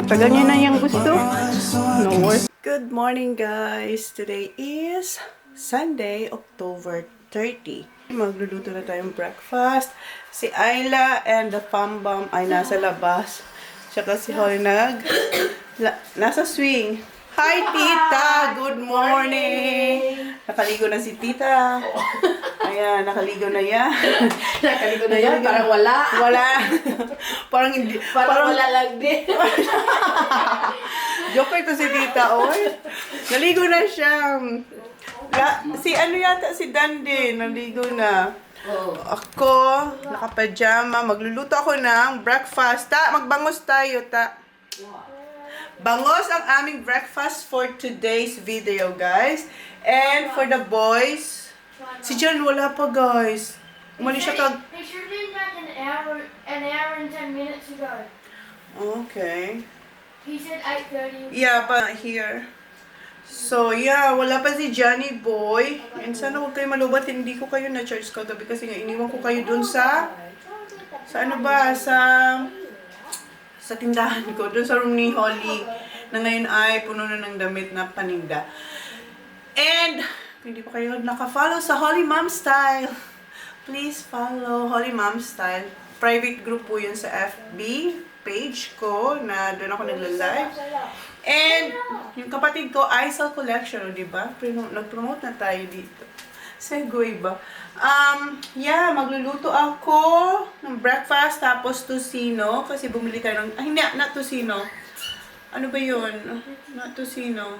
Tagal niyo na yung gusto. No worries. Good morning, guys. Today is Sunday, October 30. Magluluto na tayong breakfast. Si Ayla and the Pambam ay nasa labas. Tsaka si Holly nasa swing. Hi, Tita! Good morning! Nakaligo na si Tita. Ayan, nakaligo na yan. Nakaligo na yan, parang wala. Wala. Parang hindi. Parang wala lang din. Joker to si Tita, oy. Naligo na siya. Si ano yata, si Dan din, naligo na. Oh. Ako, nakapajama, magluluto ako ng breakfast. Magbangos tayo, Bangos ang aming breakfast for today's video, guys. And for the boys, si John wala pa, guys. Umalis siya kag... They should have been back an hour and 10 minutes ago. Okay. He said 8:30. Yeah, but here. So, yeah, wala pa si Johnny Boy. And sana huwag kayo malubat, hindi ko kayo na-charge kagabi kasi nga iniwan ko kayo dun sa ano ba, sa tindahan ko, dun sa room ni Holly, na ngayon ay puno na ng damit na paninda. And, hindi pa kayo naka-follow sa Holly Mom Style. Please follow Holly Mom Style. Private group po yun sa FB page ko, na doon ako nagla-live. And, yung kapatid ko, Isal Collection, di ba? Nag-promote na tayo dito. Segway ba? Yeah, magluluto ako ng breakfast, tapos tocino, kasi bumili tayo ng, hindi, not tocino. Ano ba yun? Not tocino.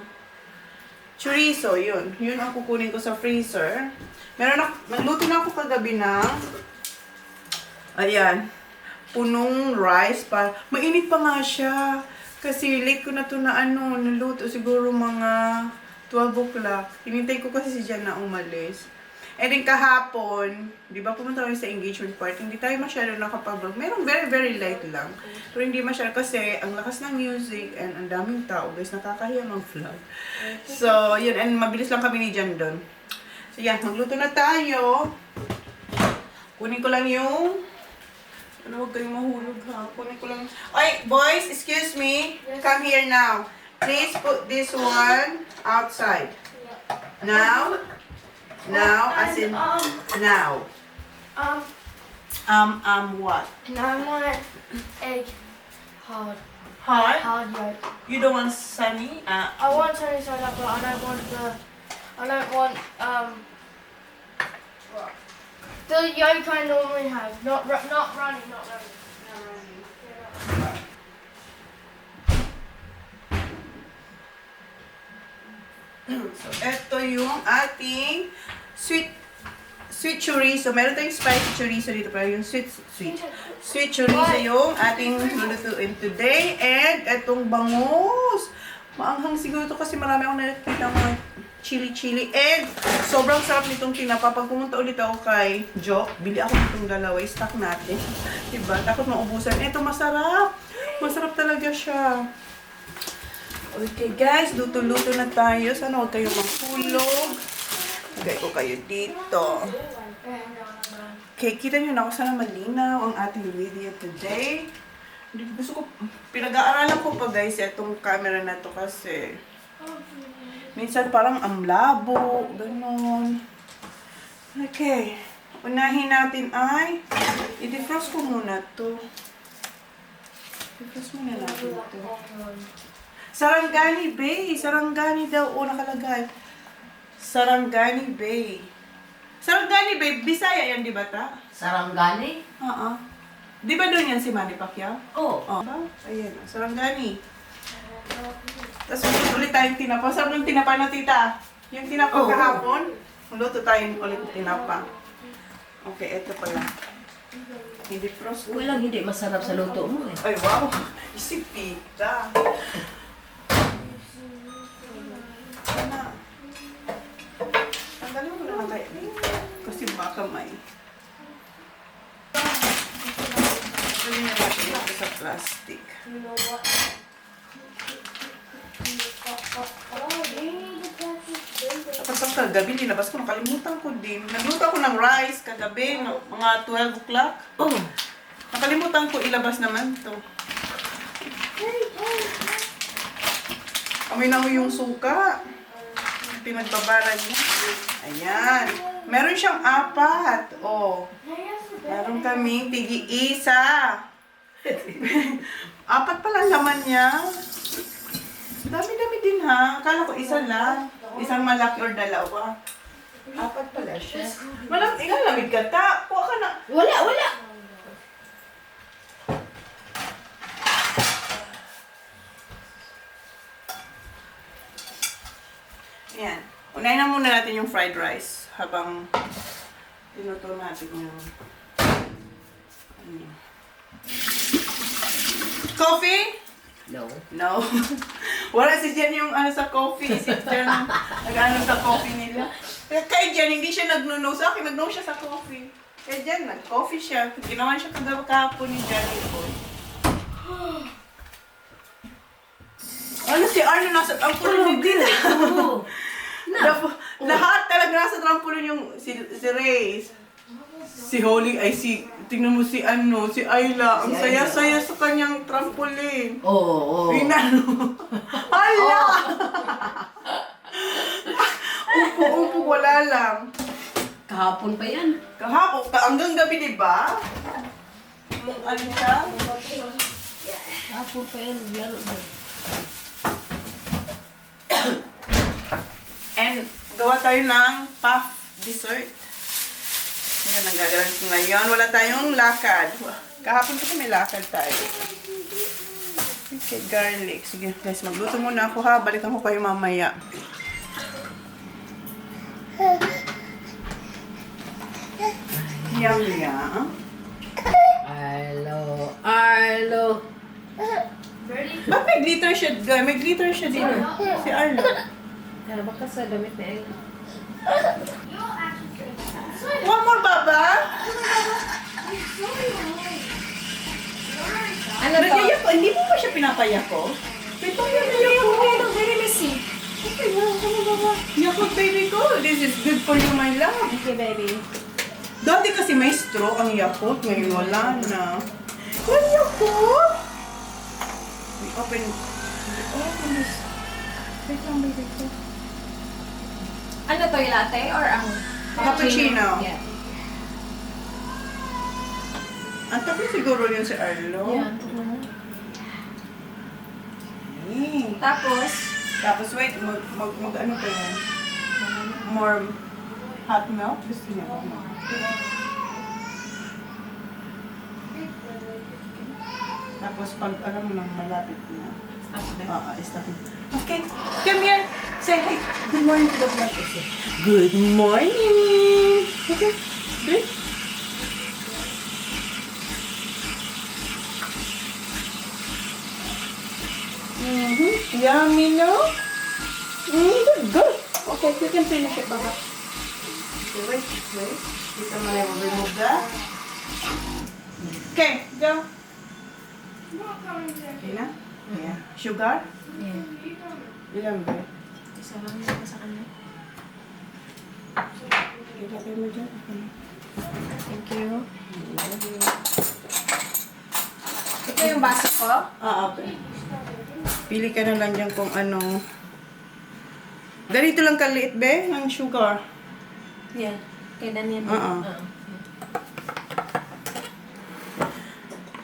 Chorizo, yun. Yun ang kukunin ko sa freezer. Nagluto na ako kagabi ng, ayan, punong rice pa. Mainit pa nga siya. Kasi late ko na to na naluto siguro mga 12 o'clock. Hinintay ko kasi si Jan na umalis. And then kahapon, di ba pumunta kami sa engagement party, hindi tayo masyado nakapag-vlog. Merong very, very light lang. Pero hindi masyado kasi ang lakas ng music and ang daming tao. Guys, nakakahiya mag-vlog. So, yun. And mabilis lang kami ni Jan doon. So, yan. Magluto na tayo. Kunin ko lang yung... Ano, huwag kayong mahulog ha. Kunin ko lang... Oy, boys, excuse me. Come here now. Please put this one outside. Now. Now, as in now. What? And I want egg hard. Hard? Hard yolk. You don't want sunny? I want sunny side up, but I don't want the yolk I normally have. Not runny. So, ito yung ating sweet chorizo. Meron tayong spicy chorizo dito, pero yung sweet chorizo yung ating lulutuin today. And itong bangus. Maanghang siguro ito kasi marami akong nakikita mga chili. And sobrang sarap nitong tinapa. Pag pumunta ulit ako kay Joke, bili ako nitong dalawa. Stock natin. Diba? Takot maubusan. Ito masarap. Masarap talaga siya. Okay guys, luto-luto na tayo. Sana huwag kayong mahulog. Lagay ko kayo dito. Okay, kita nyo na ako. Sana malinaw ang ating video today. Gusto ko, pinag-aaralan ko pa guys itong camera na to kasi minsan parang ang labo, ganon. Okay, unahin natin ay i-defrost ko muna to. Defrost muna natin to. Sarangani Bay. Sarangani daw. O, nakalagay. Sarangani Bay. Sarangani Bay. Bisaya yan, di ba ta? Sarangani? Oo. Di ba doon yan si Manny Pacquiao? Oo. Oh. Ayan. Sarangani. Tapos ulit tayong tinapa. Sarap yung tinapa na tita. Yung tinapa kahapon. Luto tayong ulit tinapa. Okay, ito pala. I-defrost ko. Walang hindi masarap sa luto mo eh. Ay, wow. Si Tita. Sana. Tanggalin mo na kaya dito. Kasi baka may. Tanggalin na natin ito sa plastic. You know what? Tapos ang kagabi, linabas ko, nakalimutan ko din. Nagluto ako ng rice kagabi, mga 12 o'clock. Oh. Nakalimutan ko ilabas naman to. Amoy na mo yung suka. Pinagbabaran niya. Ayan. Meron siyang 4. Oh. Meron kaming tigi-isa. 4 pala laman niya. Dami-dami din ha. Akala ko isa lang. Isang malaki or dalawa. 4 pala siya. Ilan lamig ka ta? Kuha ka na. Wala. Ayan. Unahin na muna natin yung fried rice habang tinuto natin yung coffee? No. No. Wala si Jen yung sa coffee. Si Jen nag-ano sa coffee nila. Kay Jen, hindi siya nag-no sa akin. Nag-no siya sa coffee. Kay Jen, nag-coffee siya. Ginawa siya kahapon ni Johnny Boy. Ano si Arno nasa trampolin ni Tita? Lahat talaga nasa trampolin yung si Reyes. Si Holly, tingnan mo si Ayla. Ang saya-saya sa kanyang trampolin. Oo. Pinano. Hala! Upo, wala lang. Kahapon pa yan. Kahapon, hanggang gabi, di ba? Ano siya? Kahapon pa yan. Lalo ba? And gawa tayo ng puff dessert. Yan ang gagawin ko ngayon. Wala tayong lakad. Kahapon kasi may lakad tayo. Okay, garlic. Sige guys, magluto muna ako ha. Balikan ko kayo mamaya. Yummy ah. Arlo. Ba't may glitter siya? May glitter siya dito. Si Arlo. Ano ba ka sa damit na yun? One more, Baba. Ano to? Nagyayak ko. Hindi mo pa siya pinapayak ko? Ito nagyayak ko. Very messy. Okay, come on, Baba. Yakot, baby ko. This is good for you, my love. Okay, baby. Dati kasi may straw ang Yakult. Ngayon wala na. What Yakult? We open this. Wait lang, baby ko. Ano to, yung latte or ang... Cappuccino. Yeah. Ang tapos siguro yun si Arlo. Yan. Tapos? Tapos wait, mag ano pa yan? More hot milk? Gusto niya ba? Tapos pag alam mo nang malapit na. Stop it. Okay, come here. Say hi. Good morning to the vlog. Good morning. Okay, good. Yummy, no? Good. Okay, you can finish it, Baba. Okay, wait. Dito mo na yung remove that. Okay, go. Okay na? Yeah. Sugar? Yeah. Ilan ba? Isa lang yung sa kanya. Ilagay mo dyan. Thank you. Ito yung baso ko? Okay. Pili ka na lang dyan kung ano. Ganito lang kaliit, be, ng sugar. Yeah. Kay Daniel.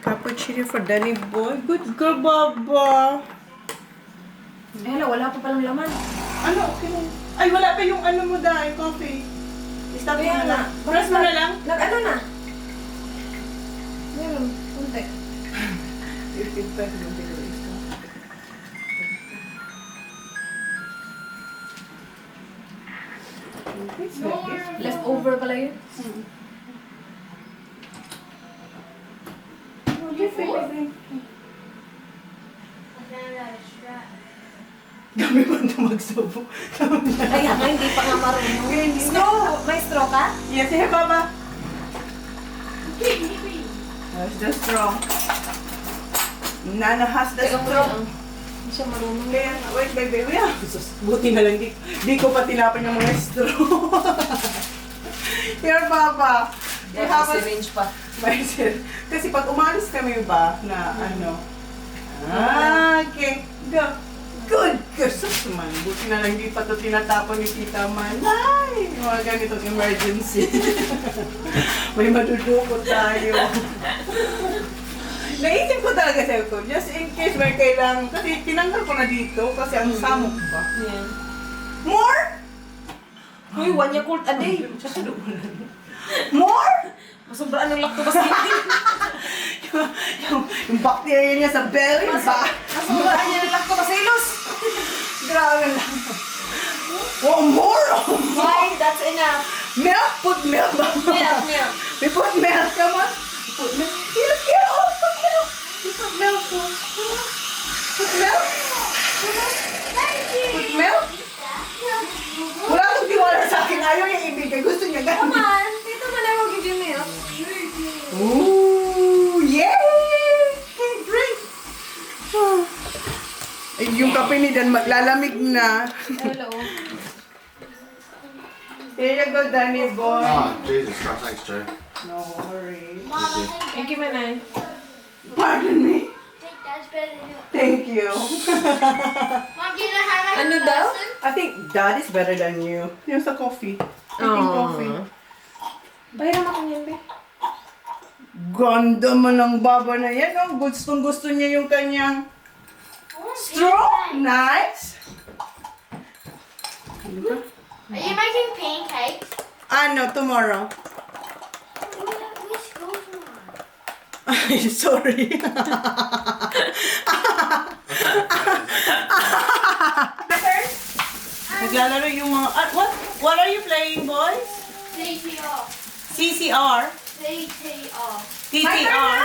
Cappuccino for Danny Boy. Good girl, Baba. Wala pa palang laman. Ano? Okay lang. Ay, wala pa yung ano mo dahil, coffee. Stop mo na lang. Press mo na lang. Nag-ano na? Meron. Kunti. Leftover pala yun. Dami ko na magsubo. Kaya nga, hindi pa nga marunong. Straw! May straw ka? Yes, here, Baba. That's the straw. Nana has the Teka mo straw. lang. Hindi siya marunong. Kaya, wait, baby. Buti na lang. Di ko pa tinapan yung mga straw. Here, Baba. You have a syringe pa. Kasi pag umalis kami ba, na ano, Okay. Go. Good. Sus man. Buti na lang hindi pa ito tinatapon ni Tita Man. Ay, mga ganitong emergency. May madudukot tayo. Naisip ko talaga sa'yo ko, just in case may kailangan, kasi tinanggal ko na dito kasi ang samok pa. Yan. More? Uy, 1 Yakult a day. More? Masobraan ng lactobacillus. yung bacteria niya sa belly, ba? Masobraan niya ng lactobacillus. Grabe lang. Oh, more? Why? That's enough. Milk? Put milk ba? Milk. We put milk, come on. Put milk. Here, oh, put milk. We put milk. Put milk. Put milk. Wala akong tiwala sa akin. Ayaw niya ibigay. Gusto niya Come ganun. on. Dito mo lang mag give me milk. Ooh, yay! Okay, great. Ay, yung kape ni Dan maglalamig na. Hello. Here you go, Danny boy. Oh, Jesus Christ, thanks, Joe. No worries. Thank you, Manay. Pardon me. That's better than you. Thank you. Mom, do you know how to make Ano a daw? lesson? I think Dad is better than you. Yung sa coffee. Taking coffee. Bahiram ako niyan, be. Ganda man ang baba na yan. Oh. Gustong-gusto niya yung kanyang straw. Nice. Are you making pancakes? Ano, tomorrow? We school tomorrow. Ay, sorry. Naglalaro yung mga... What are you playing, boys? CTR. CCR? CTR. TTR?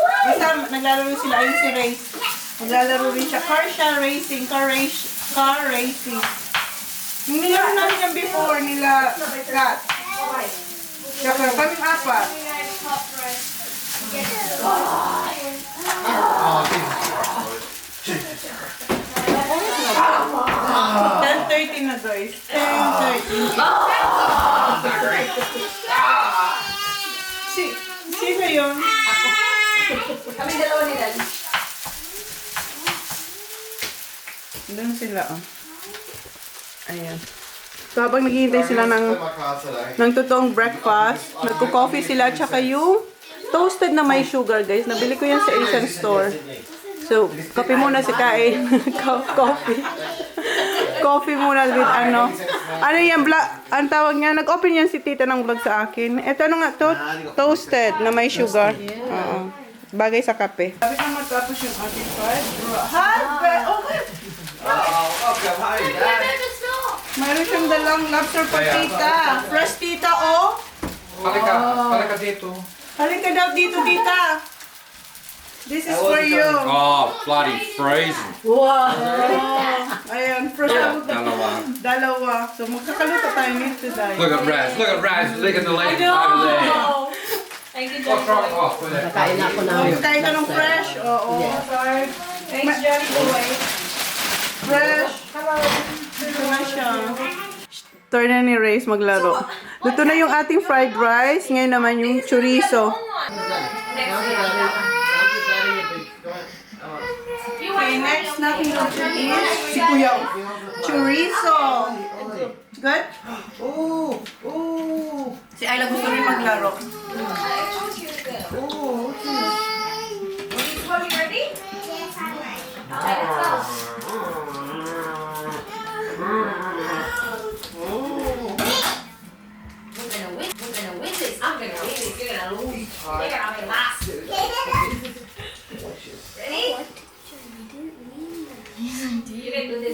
Basta naglalaro sila. Ayun si Race. Naglalaro rin siya. Car racing. Yung nilaro namin yan before nila Kat. Tsaka kaming apat. Top row. Oh, Jesus Christ. 10:30 na guys. 10:30. Sino yun? Kami dalawa nila. Doon sila, oh. Ayan. So, habang naghihintay sila ng totoong breakfast, nagko-coffee sila, tsaka yung toasted na may sugar, guys. Nabili ko yan sa Asian store. So, kape muna si Kahit. Coffee. Coffee muna with ano. Ano yan, ang tawag niya, nag-open yan si Tita ng vlog sa akin. Ito ano nga to? Toasted na may sugar. Oo. Bagay sa kape. Sabi na matapos yung ating fried. Hi, okay. Mayroon siyang dalang lobster for Tita. Fresh Tita, oh. Halika dito. Halika daw dito, Tita. This is for you. Oh, bloody freezing. Wow. Ayan, fresh. Dalawa. So, magkakaluto tayo nito today. Look at Raz licking the leg over there. Thank you, What's Johnny. wrong? Oh, with that. Kain ako Oh, ng kain ka ng fresh? Oo. Sorry. Thanks, Johnny boy. Fresh. Ito na siya. Turn na ni Ray's maglaro. Luto na yung ating fried rice. Ngayon naman yung chorizo. Okay, next natin luto is si Kuya. Chorizo. Good? Ooh. Si Ayla gusto rin maglaro.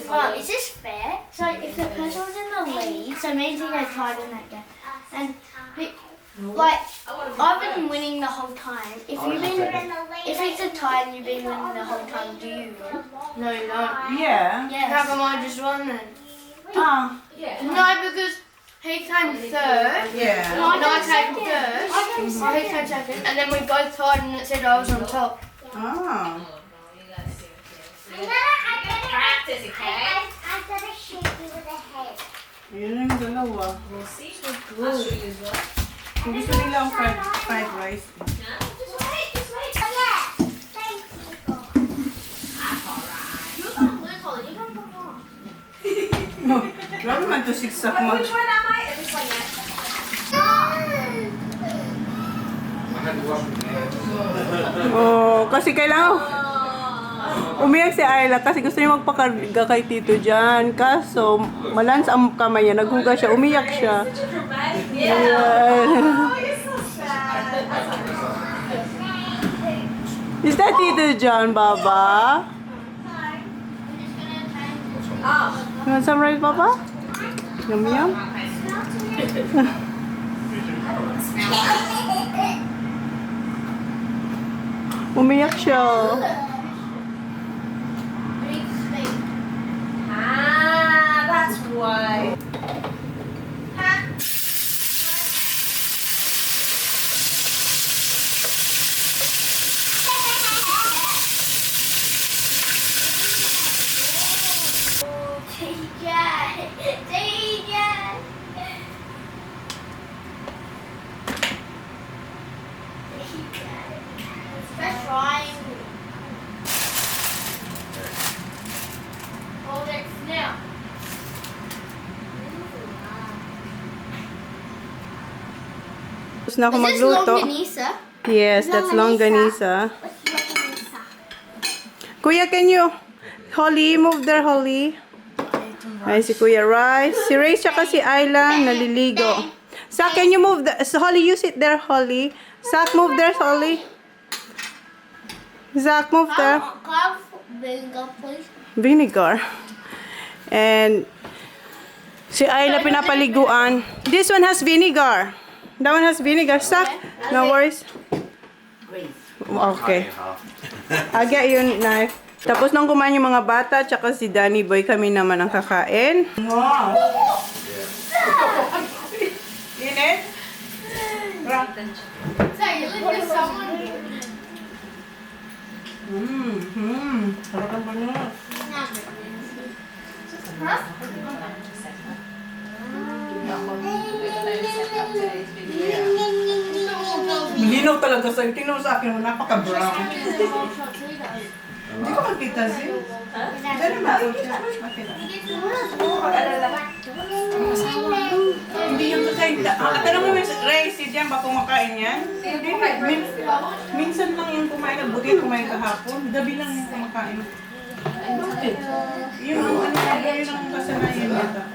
Mom, is this fair? So if the person was in the lead, so maybe they tied in that game, and like I've been winning the whole time. If it's a tie and you've been winning the whole time, do you win? No, you don't. Yeah. Yes. How come I just won then? Ah. No, because he came third. Yeah. And I came first. He came second, and then we both tied, and it said I was on top. Ah. Practice, okay? I'm gonna shoot you with a head. Yun yung dalawa. Kung gusto nila ang fried rice. Oh, yeah. Thank you. Grabe man to siksak mo. Which one am I? This one, yeah. I had to wash my hands. Oh, kasi kailangan umiyak si Ayla kasi gusto niya magpakarga kay Tito dyan. Kaso, malans ang kamay niya. Naghuga siya. Umiyak siya. Dramatic. Yeah. Oh, you're so sad. Is that Tito John, Baba? Oh. You want some rice, Baba? Yum yum. Umiyak siya. Ah, that's why. Let's try. Hold it now. Tapos na ako Is this magluto. longanisa? Yes, that's longanisa. Kuya, can you... Holly, move there, Holly. Ay, si Kuya Rice. Si Ray siya kasi Ayla, naliligo. Sak, can you move the... So, Holly, you sit there, Holly. Sak, move there, Holly. Zach, move there. Have vinegar, please. Vinegar. And si Ayla pinapaliguan. This one has vinegar. That one has vinegar. Sak, no worries. Okay. I'll get you a knife. Tapos nang kumain yung mga bata, tsaka si Danny Boy, kami naman ang kakain. Wow! Init? Sorry, you look at someone. Sarap ang banot. Huh? Linaw talaga sa tinaw sa akin, napaka-brown. Hindi ko makita siya. Gano'n ba? Hindi yung kakain. Tanong mo yung rice dyan ba kumakain yan? Hindi. Minsan lang yung kumain. Buti kumain kahapon. Gabi lang yung kumakain. Bakit? Yun ang ano talaga, yun ang kasanayan nito.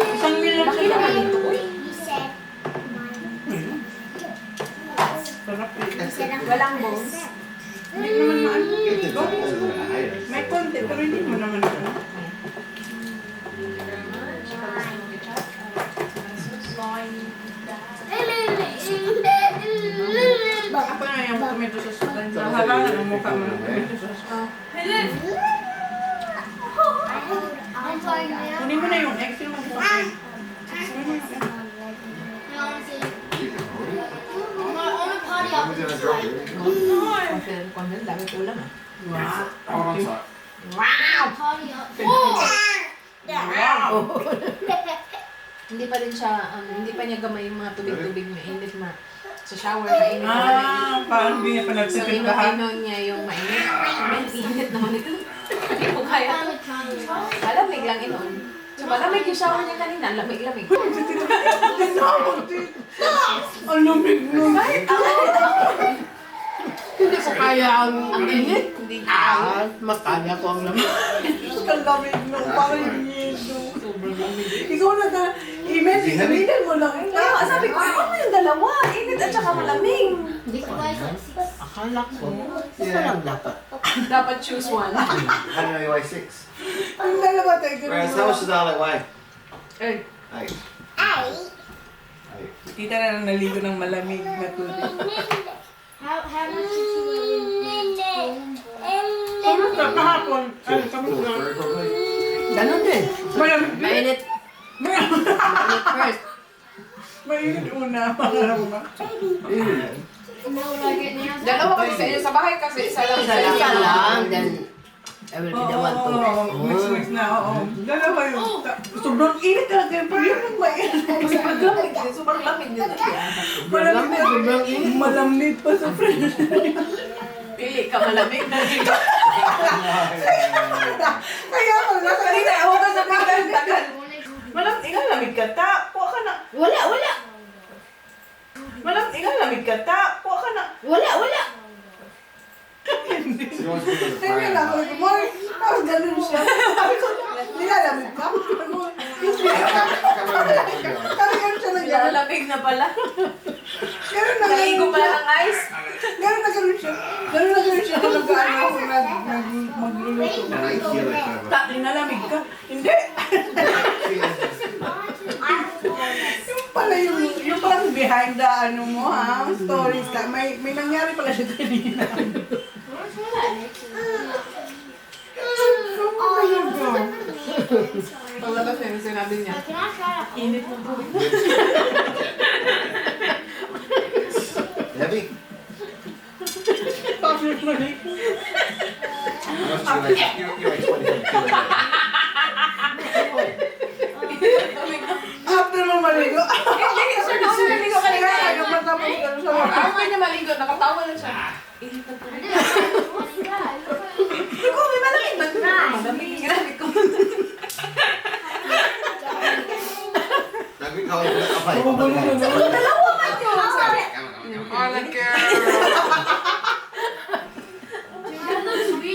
Isang meal lang siya. Sarap eh. Walang bones. Hindi naman maano. May konti, pero hindi mo naman ano. Ako na yung tomato sauce. Harangan ang mukha mo ng tomato sauce. I'm sorry, Maya. Kunin mo na yung egg. Sino magpapakain? Party up. Dami ulam ah. Wow. Party up. Oh! Wow. Hindi pa rin siya, hindi pa niya gamay yung mga tubig-tubig, mainit na. Sa shower, mainit na. Ah, parang hindi niya pa So, nagsipit lahat. inom niya yung mainit. Mainit naman ito. Hindi ko kaya. Malamig lang inon. So, malamig yung shower niya kanina. Lamig-lamig. Ang lamig nun. Hindi ko kaya ang init. Hindi ko kaya. Makaya ko ang lamig. Ang lamig nun. Parang yung yeso. Ikaw na ka. Imagine mo lang. Kaya sabi ko, ano yung dalawa? Init at saka malamig. Akala ko, isa lang dapat. Dapat choose one. How do you know you weigh 6? Ang dalawa tayo. Whereas how much does Alec weigh? Eh, 8. Tita na lang naligo ng malamig na tubig. How much did you weigh? Kamusta kahapon? Ay, kamusta? Very probably. Ganon din. Malamig. mainit. Malamig. Mainit first. Mainit una. No, like it now. Dalawa kasi sa inyo sa bahay kasi isa lang. Isa lang, then I will be the one to. Mix na, oo. Dalawa yun. Sobrang init talaga yung pero yun ang mainit. Sobrang lamig din. Sobrang lamig din. Malamig, sobrang init. Malamig pa sa friend. Pili ka malamig na dito. Kaya ako na kanina, ako ka sa tagal. Ikaw lamig ka ta. Kuha ka na. Wala. Ikaw lamig ka ta. Kuha ka na. Wala. She always put the Sabi fire na on. ako, Moy, tapos ganun siya. Sabi ko, nilalamig ka? Come over here. Sabi ganun siya nag Lalamig na pala. Ganun na Naligo ganun pala siya. ng ice. Ganun na ganun siya. Nag-ano ako magluluto. And I kill it forever. Nilalamig ka? Hindi. Yung parang behind the ano mo ha, stories ka. May nangyari pala siya kanina. Paglabas na yung sinabi niya. Can I try that? Init ng tubig. Heavy? Tapos mali. How much do you weigh 27 kilos. After mo maligo. Hindi, sir, nauna naligo ka Kaya na. ano matapos ka sa mga. After niya maligo, nakatawa lang siya. Init ng tubig. What's that? Iko, may malamig ba? Malamig. Grabe ko. Don't be cold. I'll play. Dalawa man yun. Sorry. Island girl.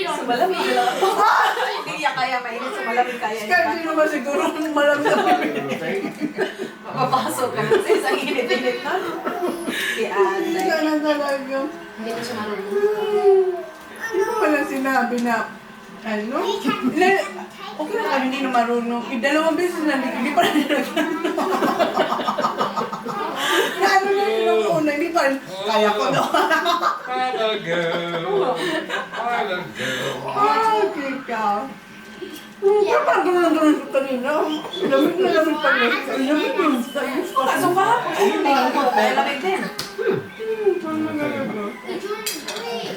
Sa malamig. Hindi niya kaya mainit sa malamig kaya niya. Kaya sino ba siguro malamig na Mapapasok ka sa isang init-init na. Hindi ka nang talaga. Hindi na siya marunong. Hindi ko pala sinabi na, ano? Okay na hindi na marunong. Dalawang beses na hindi pa rin nagano. Naano na yun ang una, hindi pa rin. Kaya ko daw. Island girl. Island girl. Okay ka. Kaya parang gano'n sa kanina. Lamig na lamig pa rin. Lamig yun sa iyo. Kaso pa, hindi ko kaya lamig din.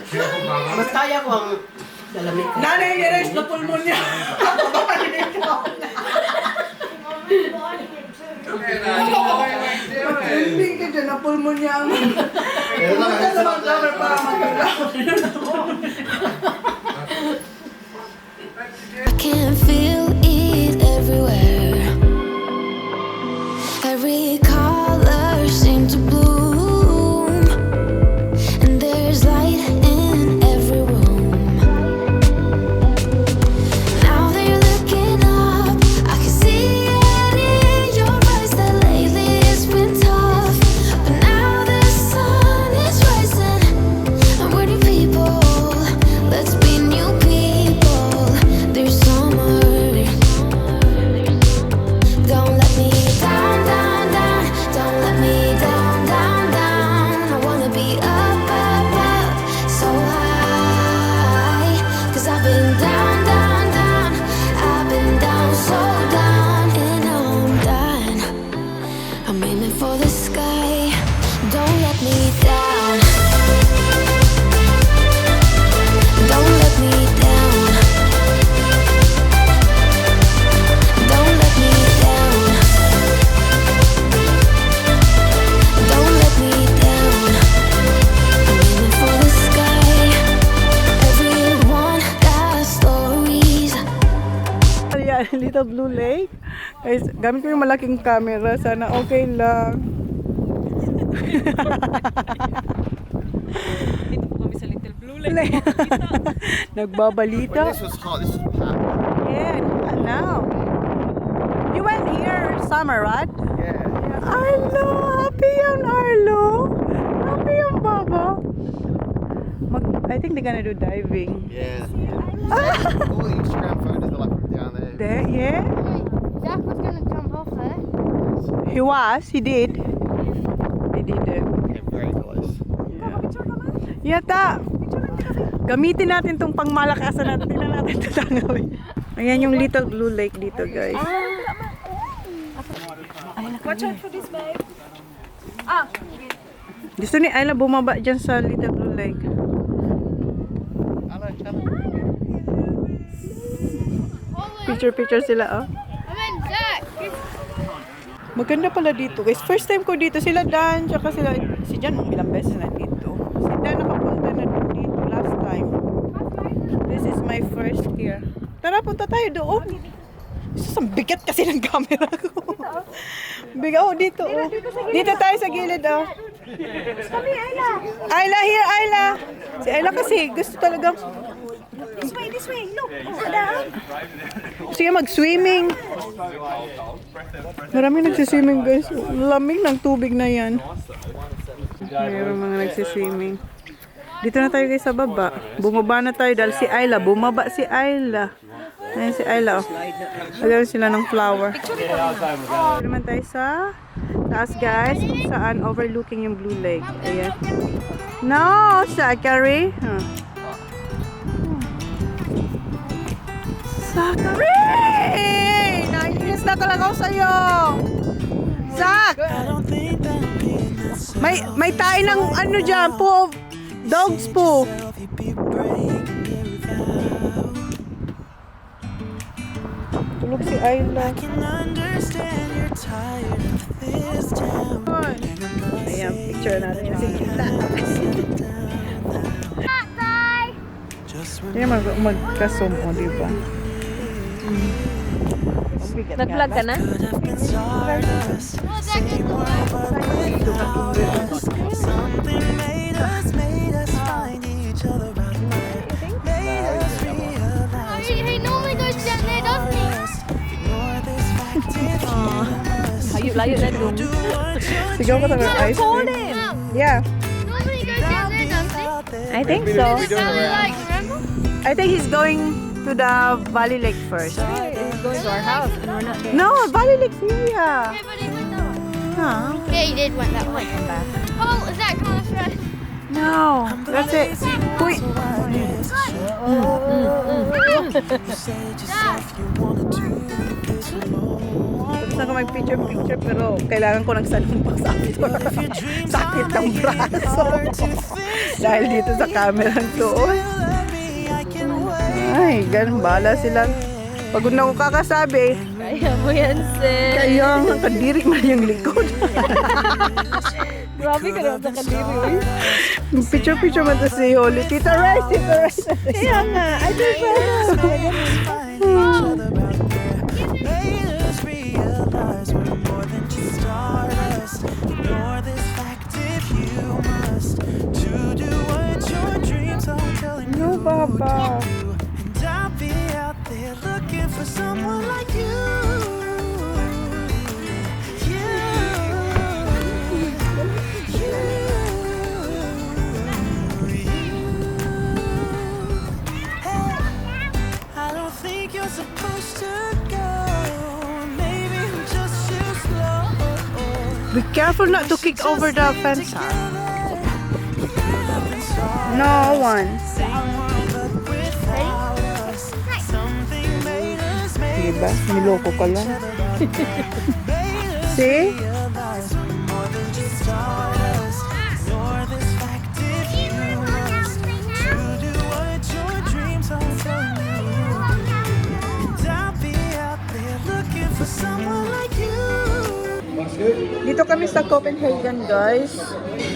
Careful, mama. Mas kaya ko ang dalamig ka. Nanay ni Rex na pulmonya. Hey, Nani, what are you doing? Hindi ka dyan na pulmonya ang Yeah, look, Pumunta it's sa not mag-cover para magkalaw. I can feel it everywhere. Every color seems to bloom, and there's light in every room. Now that you're looking up, I can see it in your eyes that lately it's been tough. But now the sun is rising, and we're new people. Let's be new people. There's summer. Don't let me down, down, down. Don't let me down, down, down. I wanna be up, up, up, so high. 'Cause I've been down, down, down. I've been down, so down. And now I'm done. I'm aiming for the sky. Don't let me down. Don't let me down. Don't let me down. Don't let me down. I'm aiming for the sky. Everyone got stories. Ayan, Little Blue Lake. Guys, gamit ko yung malaking camera. Sana okay lang. Dito po kami sa Little Blue Lake. Nagbabalita. When this was hot, this was packed. Yeah, now. You went here summer, right? Yeah. Arlo! Happy yan, Arlo! Happy yan, Baba! I think they're gonna do diving. Yeah. All the Instagram photos are like from down there. There, yeah? Zach was gonna jump off there. He was, he did. He did it. Get very close. Yata! Gamitin natin tong pangmalakasan natin. Tingnan natin ito tanggawin. Ayan yung Little Blue Lake dito, guys. Watch out for this, babe. Gusto ni Ayla bumaba dyan sa Little Blue Lake. Picture sila, oh. I mean, Zach. Maganda pala dito, guys. First time ko dito. Sila Dan, tsaka sila, si Jan, ilang beses na dito. Si Dan nakapunta na dito last time. This is my first here. Tara, punta tayo doon. Ang bigat kasi ng camera ko. Bigat, oh, dito. Oh. Dito tayo sa gilid, oh. Kami, Ayla. Ayla, here, Ayla. Si Ayla kasi gusto talagang... This way. Look. Down. Sige, mag-swimming. Marami nagsiswimming, guys. Lamig ng tubig na yan. Mayroon mga nagsiswimming. Dito na tayo guys sa baba. Bumaba na tayo dahil si Ayla. Bumaba si Ayla. Ayan si Ayla, oh. Lagyan sila ng flower. Dito naman tayo sa taas, guys. Kung saan overlooking yung Blue Lake. Ayan. No, Zachary. Huh. Zachary! Naiinis na talaga ako sa'yo. Zach! May tayo ng ano dyan po. Dogs po. Tulog si Ayla. Ayan, picture natin yung si Tita. Hindi magka-zoom o, diba? Nag-vlog ka na? He normally goes down there, doesn't he? Layo na doon. Sigaw ka talaga ng ice cream. Yeah. Normally goes down there, doesn't he? I think so. Like, remember? I think he's going to the Valley Lake first. He's going to our house and we're not there. No, Valley Lake here. Yeah, but he went that way. Huh? Yeah, he did went that way. Oh, is that kind of fresh? No, that's it. Uy. Tapos na ako mag-picture pero kailangan ko ng salumpas after. Sakit ng braso. Dahil dito sa camera to. Ay, ganun bala sila. Pagod na ako kakasabi. Kaya mo yan, sis. Kaya ang kadiri man yung likod. Grabe ka naman sa kadiri. Picture man to si Holy. Tita Rice. Kaya nga, I just No, Papa. Be careful not to kick over the fence, huh? No one. Diba? Niloko ka lang. See? Dito kami sa Copenhagen, guys.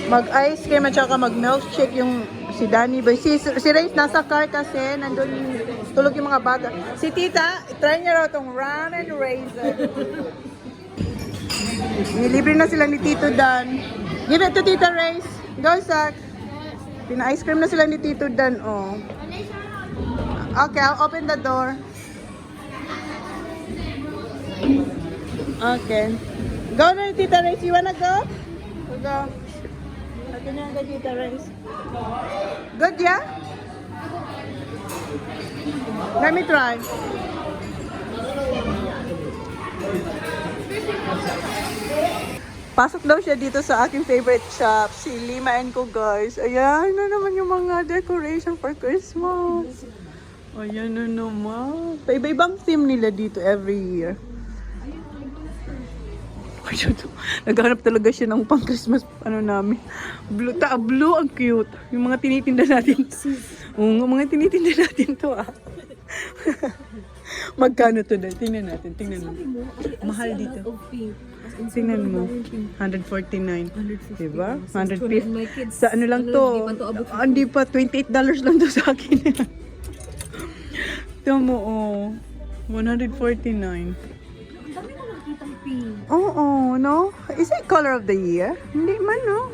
Mag-ice cream at saka mag-milkshake yung si Danny Boy. Si Reyes nasa car kasi nandun tulog yung mga bata. Si Tita, try niya raw tong Run and Raisin. Nilibre na sila ni Tito Dan. Give it to Tita Reyes. Go, Zach. Pina-ice cream na sila ni Tito Dan, oh. Okay, I'll open the door. Okay. Go na, Tita Reyes. You wanna go? Go. Okay na, Tita Reyes. Good, yeah? Let me try. Pasok daw siya dito sa aking favorite shop, si Lima & Co, guys. Ayan na naman yung mga decoration for Christmas. Ayan na naman. Iba-ibang theme nila dito every year. Naghanap talaga siya ng pang-Christmas namin. Blue, ang cute. Yung mga tinitinda natin. Oo, mga tinitinda natin to, ah. Magkano to dahil? Tingnan mo. Mahal dito. Tingnan mo. 149. Diba? 150. Sa ano lang to? Hindi pa, $28 lang to sa akin. Ito mo, oh. 149. Ang dami ko nakikitang pink. Oo, no? Is it color of the year? Hindi man, no?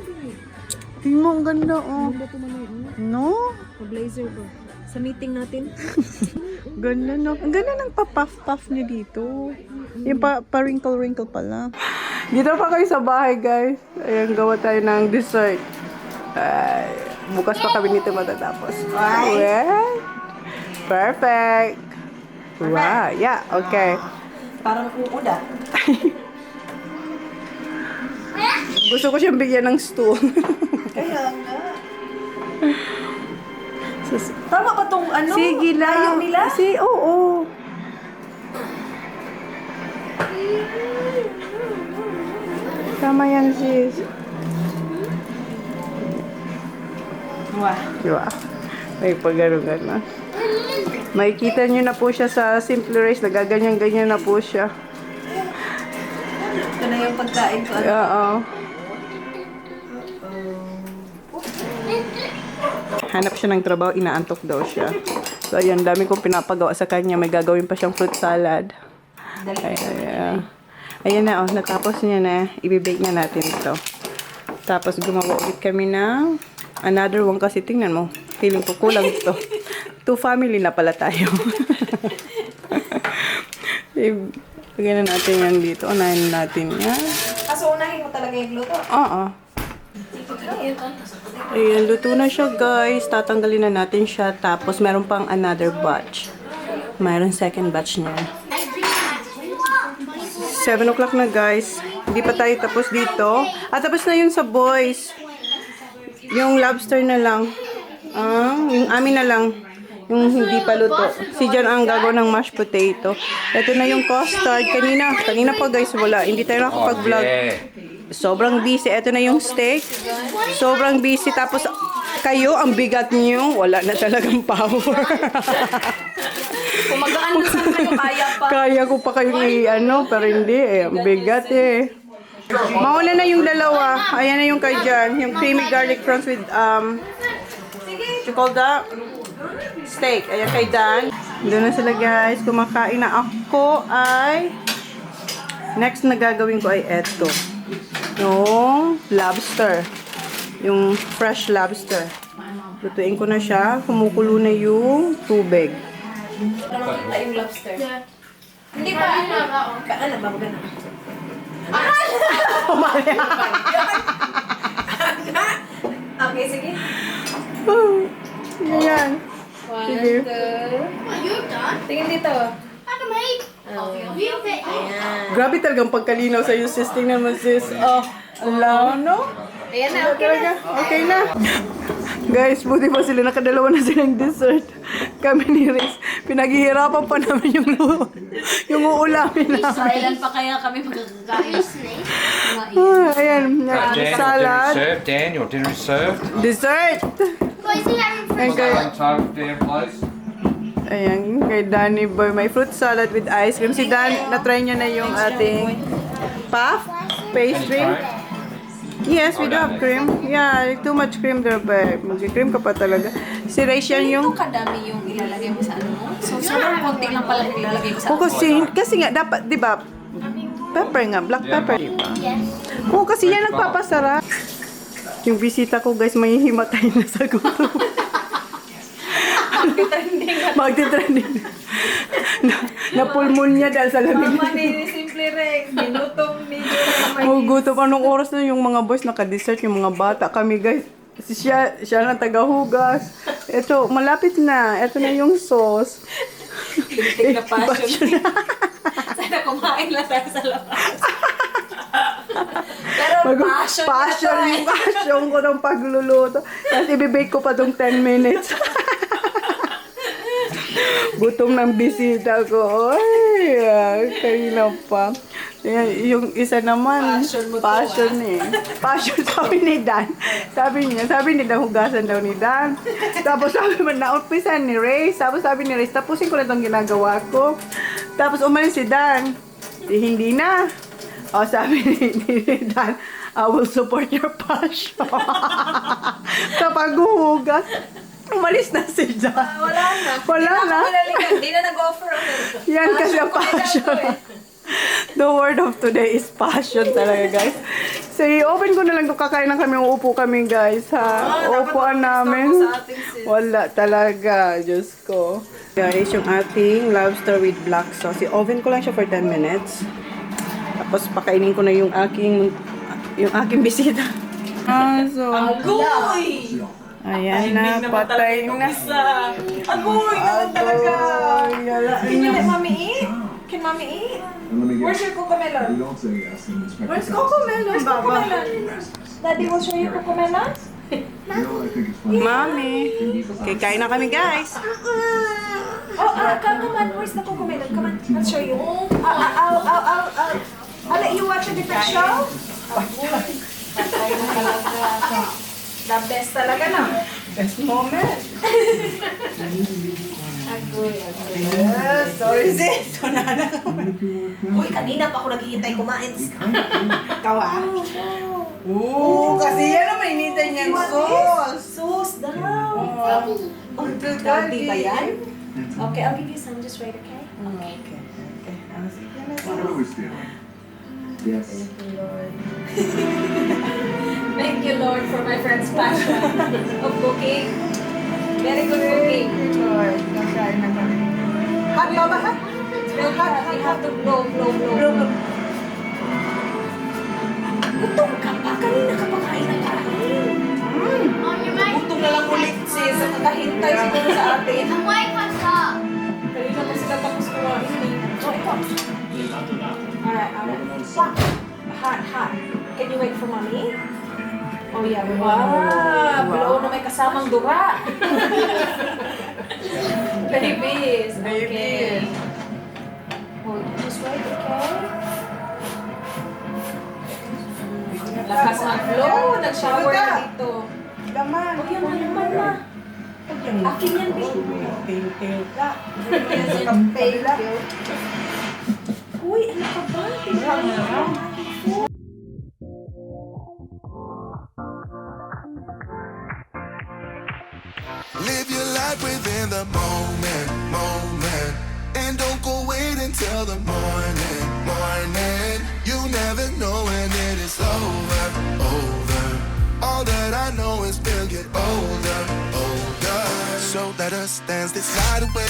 Tingnan mo, ang ganda, oh. Ganda ito naman. No? Blazer ko. Sa meeting natin. Ganda, no? Ang ganda ng pa-puff-puff niya dito. Yung pa-wrinkle-wrinkle pala. Dito pa kayo sa bahay, guys. Ayan, gawa tayo ng dessert. Ay, bukas pa kami nito matatapos. Well, perfect. Wow, yeah, okay. Parang uuda. Gusto ko siyang bigyan ng stool. Kaya nga. Tama ba tong ano? Sige lang. Ayaw nila? Oo. Tama yan, sis. Wow. Diba? May pag-gano-gano. Makikita nyo na po siya sa Simple Race. Nagaganyan-ganyan na po siya. Ito na yung pagkain ko. Oo. Hanap siya ng trabaho, inaantok daw siya. So, ayan, dami kong pinapagawa sa kanya. May gagawin pa siyang fruit salad. Ayan na, oh, natapos niya na. Ibibake na natin ito. Tapos, gumawa ulit kami ng another one kasi tingnan mo. Feeling ko kulang ito. 2 family na pala tayo. Lagyan na natin yan dito. Unahin natin yan. Kaso unahin mo talaga yung luto. Oo. Ayan, luto na siya, guys. Tatanggalin na natin siya. Tapos, meron pang another batch. Mayroon second batch niya. 7 o'clock na, guys. Hindi pa tayo tapos dito. Tapos na yung sa boys. Yung lobster na lang. Yung amin na lang. Yung hindi pa luto. Si Jan ang gagawa ng mashed potato. Ito na yung custard. Kanina pa, guys, wala. Hindi tayo nakapag-vlog. Sobrang busy. Ito na yung steak. Sobrang busy. Tapos, kayo, ang bigat niyo. Wala na talagang power. Kung magaan na sana kayo, kaya pa. Kaya ko pa kayong pero hindi eh. Ang bigat eh. Mauna na yung dalawa. Ayan na yung kay Jan. Yung creamy garlic prawns with, what you call that? Steak. Ayan kay Dan. Doon na sila, guys. Kumakain na ako ay next na gagawin ko ay eto. Yung lobster. Yung fresh lobster. Lutuin ko na siya. Kumukulo na yung tubig. Para makita yung lobster. Hindi pa ano. Ano ba? Maganda. Okay, sige. Ayan. 1, Sige. 2. You're done? Tingin dito. Ano, mate? You fit. Grabe talagang pagkalinaw sa'yo, sis. Tingnan mo, sis. Oh, ala, no? Ayan na, okay na. Okay na. Guys, buti pa sila. Nakadalawa na silang dessert. Kami ni Riz. Pinaghihirapan pa namin yung uulamin namin. Kailan pa kaya kami magkakain? Ayan. Dan, Salad. served. Dan, your dinner is served. Dessert. Boys, you having Ayan, kay, Time, Dan, please. ayan, kay Danny Boy. May fruit salad with ice cream. Si Dan, na-try niya na yung ating puff pastry. Yes, we do have cream. Yeah, too much cream there, babe. Mag-cream ka pa talaga. Si Rachel yung... Ito kadami yung ilalagay mo sa ano mo? So, sobrang konti lang pala yung ilalagay mo sa ano mo. kasi nga, dapat, di ba, pepper nga, black pepper, di ba? Yes. Oo, kasi yan nagpapasarap. Yung bisita ko, guys, may himatay na sa gutom. Magtitrending. na pulmonya dahil sa lamig. Mama ni Simple Rex, ginutom ni Jonah. Oh, gutom. Anong oras na yung mga boys naka-dessert, yung mga bata. Kami, guys, siya na tagahugas. Ito, malapit na. Ito na yung sauce. Kritik na passion. Sana kumain lang tayo sa labas. Pero passion ko ng pagluluto. Tapos ibibake ko pa tong 10 minutes. Gutom ng bisita ko. Ay, kanina pa. Yung isa naman, passion eh. Passion, sabi ni Dan. Sabi ni Dan, hugasan daw ni Dan. Tapos sabi man, nautpisan ni Ray. Tapos sabi ni Ray, tapusin ko na itong ginagawa ko. Tapos umalis si Dan. Hindi na. O, sabi ni Dan, I will support your passion. Sa paghuhugas. Umalis na si John. Wala na. Wala na. Hindi na nag-offer ulit. Yan kasi ang passion. The word of today is passion talaga, guys. So, i-open ko na lang kung kakain na kami. Uupo kami, guys, ha? Upuan namin. Wala talaga. Diyos ko. Guys, yung ating lobster with black sauce. I-oven ko lang siya for 10 minutes. Tapos, pakainin ko na yung aking bisita. So, Agoy! ayan na, patay na. Agoy naman talaga. Yala, Can you let mommy eat? Can mommy eat? Where's your cocomelon? Where's Cocomelon, Baba? Daddy will show you cocomelon? Mami. Okay, kain na kami, guys. Come on. Where's the cocomelon? Come on, I'll show you. I'll let you watch a different show. The best talaga na. Best moment. Agoy. Sorry, sis. Sonana. Uy, kanina pa ako naghihintay kumain. Kawa. Kasi yan ang mainitay niyang sauce. Sauce daw. Daddy ba yan? Okay, I'll give you some just right, okay? Okay. Yes. Thank you, Lord, for my friend's passion of cooking. Very good cooking. Lord, kakain na kami. Hot, Mama, hot? Still hot. You have to blow. Gutom ka pa. Kanina ka pa kain ng kain. Oh, you might. Gutom na lang ulit, sis. Nakahintay siguro sa atin. I'm waiting for stop. Kanina pa sila tapos kumain. Oh, ikaw. Alright. Hot. Can you wait for mommy? Oh yeah, wow! Blow na may kasamang dura. Babies. Okay. Hold on, just wait, okay? Lakas ng flow. Nag-shower na dito. Laman. Oh, yaman na. Akin yan, babe. Pale ka. Pale. Uy, ano ka ba? Live your life within the moment, and don't go wait until the morning. You never know when it is over. All that I know is we'll get older. So let us dance this night away.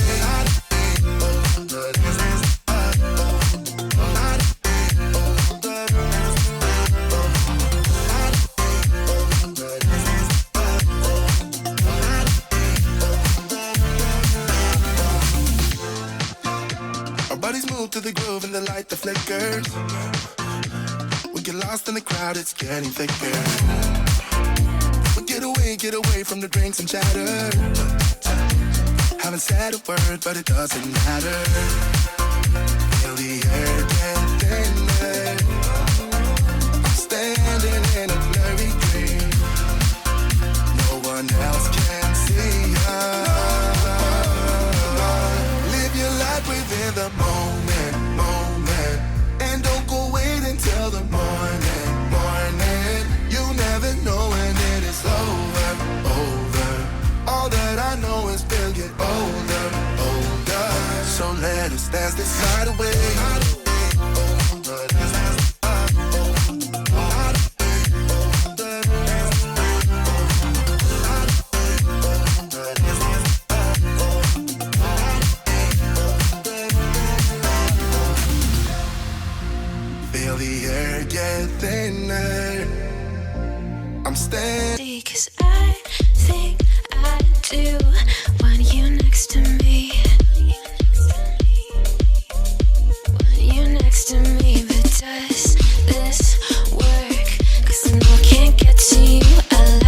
To the groove and the light that flickers. We get lost in the crowd, it's getting thicker. We get away from the drinks and chatter. Haven't said a word, but it doesn't matter. Feel the air get thinner. I'm standing in a blurry dream. No one else can see us. Live your life within the moment. And don't go wait until the morning. You never know when it is over. All that I know is we'll get older. So let us dance this night away. Feel the air get thinner. I'm standing. 'Cause I think I do want you next to me.